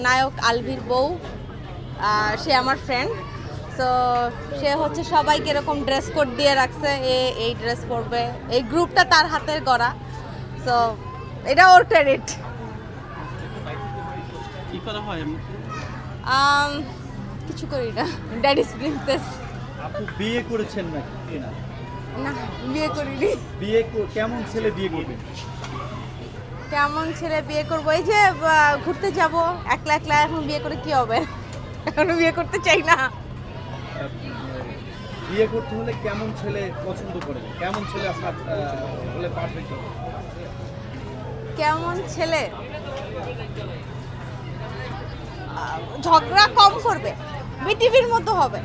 নায়ক আলভির বউ, সে আমার friend. So সে হচ্ছে সবাইকে এরকম ড্রেস কোড দিয়ে রাখছে, এই ড্রেস পরবে, এই গ্রুপটা তার হাতের গড়া। সো এটা ওর ক্রেডিট। কি করা হয়? কিছু করি না, ড্যাডিস প্রিন্সেস। আপু বিয়ে করেছেন নাকি না? না, বিয়ে করিনি। কেমন ছেলে বিয়ে করবেন? কেমন ছেলে বিয়ে করবো? এই যে ঘুরতে যাব একলা একলা, এখন বিয়ে করে কি হবে? এখন বিয়ে করতে চাই না। বিয়ে করতে হলে কেমন ছেলে পছন্দ করেন? কেমন ছেলে আপনার হলে পারফেক্ট হবে? কেমন ছেলে? ঝগড়া কম করবে, বিটিভির মতো হবে,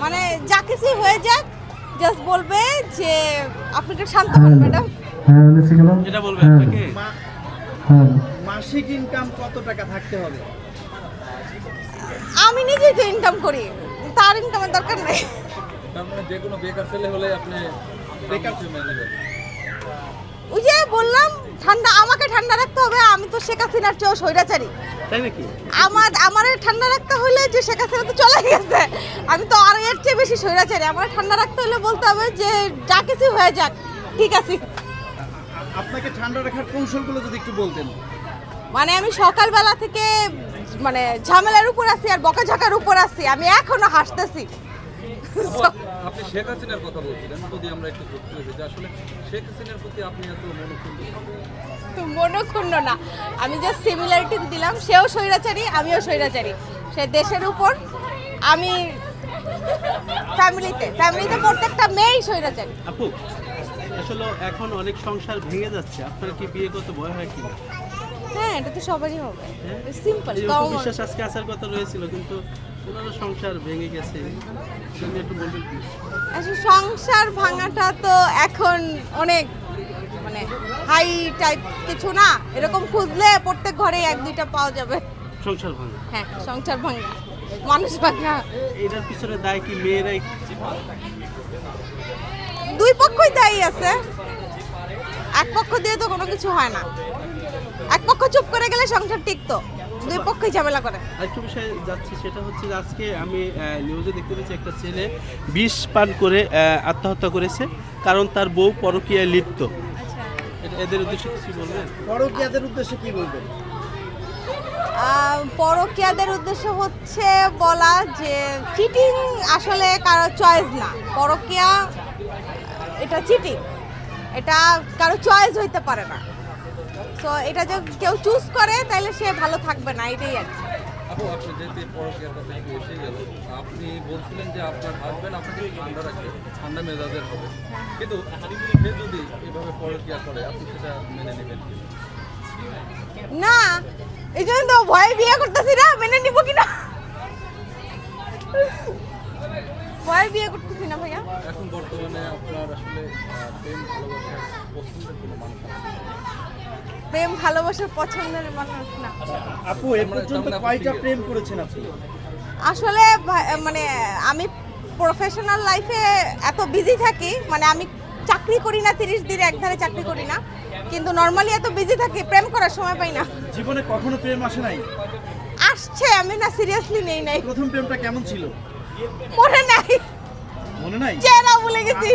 মানে যা কিছু হয়ে যাক জাস্ট বলবে যে আপনি একটু শান্ত হন ম্যাডাম। এটা বলবে আপনাকে। মাসিক ইনকাম কত টাকা থাকতে হবে? আমি নিজেই তো ইনকাম করি, তার ইনকামের দরকার নেই। তার মানে যে কোনো বেকার ছেলে হলে আপনি বেকার ছেলে নেবেন। ওই যে বললাম আমাকে ঠান্ডা রাখতে হবে, আমি তো শেখ হাসিনার চেয়েও স্বৈরাচারী। তাই নাকি? আমার ঠান্ডা রাখতে হলে যে শেখ হাসিনা তো চলে গেছে, আমি তো আর এর চেয়ে বেশি স্বৈরাচারী। আমার ঠান্ডা রাখতে হলে বলতে হবে যে যা কিছু হয়ে যাক ঠিক আছে। আপনাকে ঠান্ডা রাখার কৌশলগুলো যদি একটু বলতেন। মানে আমি সকালবেলা থেকে মানে ঝামেলার উপর আছি আর বকাঝকার উপর আছি, আমি এখনো হাসতেছি। আপনি শেখ হাসিনার কথা বলছিলেন, যদি আমরা একটু যুক্ত হই যে আসলে শেখ হাসিনার প্রতি আপনি এত মনক্ষুণ্ণ না, আমি জাস্ট সিমিলারিটি দিলাম। সেও স্বৈরাচারী, আমিও স্বৈরাচারী। সে দেশের উপর, আমি ফ্যামিলিতে প্রত্যেকটা মেয়েই স্বৈরাচারী। আপু, আসলে এখন অনেক সংসার ভেঙে যাচ্ছে, আপনার কি বিয়ে করতে ভয় হয় কি? হ্যাঁ, এটা তো সবারই হবে, সিম্পল। বিশ্বাস আজকে আসার কথা রয়েছিল, কিন্তু ওনারও সংসার ভেঙে গেছে, সেটা একটু বলবেন কি? আসলে সংসার ভাঙাটা তো এখন অনেক মানে হাই টাইপ কিছু না, এরকম খুঁজলে প্রত্যেক ঘরে এক দুইটা পাওয়া যাবে। সংসার ভাঙা? হ্যাঁ, সংসার ভাঙা, মানুষ ভাঙা। এটার পিছনে দায় কি মেয়েরাই? দুই পক্ষই দায়ী আছে, এক পক্ষ দিয়ে তো কোনো কিছু হয় না। এক পক্ষ চুপ করে গেলে সংসার টিকতো, দুই পক্ষই ঝামেলা করে। আরেকটু বিষয়ে যাচ্ছি, সেটা হচ্ছে যে আজকে আমি নিউজে দেখতে পেয়েছি একটা ছেলে বিষ পান করে আত্মহত্যা করেছে, কারণ তার বউ পরকীয়ায় লিপ্ত। এদের উদ্দেশ্যে কিছু বলবেন? পরকীয়াদের উদ্দেশ্যে কি বলবেন? পরকীয়াদের উদ্দেশ্য হচ্ছে বলা যে চিটিং আসলে কারো চয়েস না। পরকীয়া এটা চিটিং, এটা কারো চয়েস হইতে পারে না। তো এটা যে কেউ চুজ করে তাহলে সে ভালো থাকবে না, এটাই আর কি। আপু, আপনি যেতে পরকীয়ার কথা একটু এসে গেল, আপনি বলছিলেন যে আপনার হাজবেন্ড আপনাকে ঠান্ডা রাখবে, ঠান্ডা মেজাজের হবে, কিন্তু সে যদি এভাবে পরকীয়া করে আপনি সেটা মেনে নেবেন? না, এই জন্য তো ভয়ে বিয়ে করতেছি না, মেনে নিব কিনা ভয়ে বিয়ে করতেছি না ভাইয়া। এখন বর্তমানে আপনার আসলে প্রেম ভালোবাসার পছন্দের কোনো মানুষ আছে? প্রেম ভালোবাসার পছন্দের মানুষ না। আপু, এ পর্যন্ত কয়টা প্রেম করেছেন আপনি? আসলে মানে আমি প্রফেশনাল লাইফে এত বিজি থাকি, মানে আমি চাকরি করি না, 30 দিন একধারে চাকরি করি না, কিন্তু নর্মালি এত বিজি থাকি, প্রেম করার সময় পাই না। জীবনে কখনো প্রেম আসে নাই? আসছে, আমি না সিরিয়াসলি নেই নাই। প্রথম প্রেমটা কেমন ছিল? মনে নাই, মনে নাই? চেহারা ভুলে গেছি।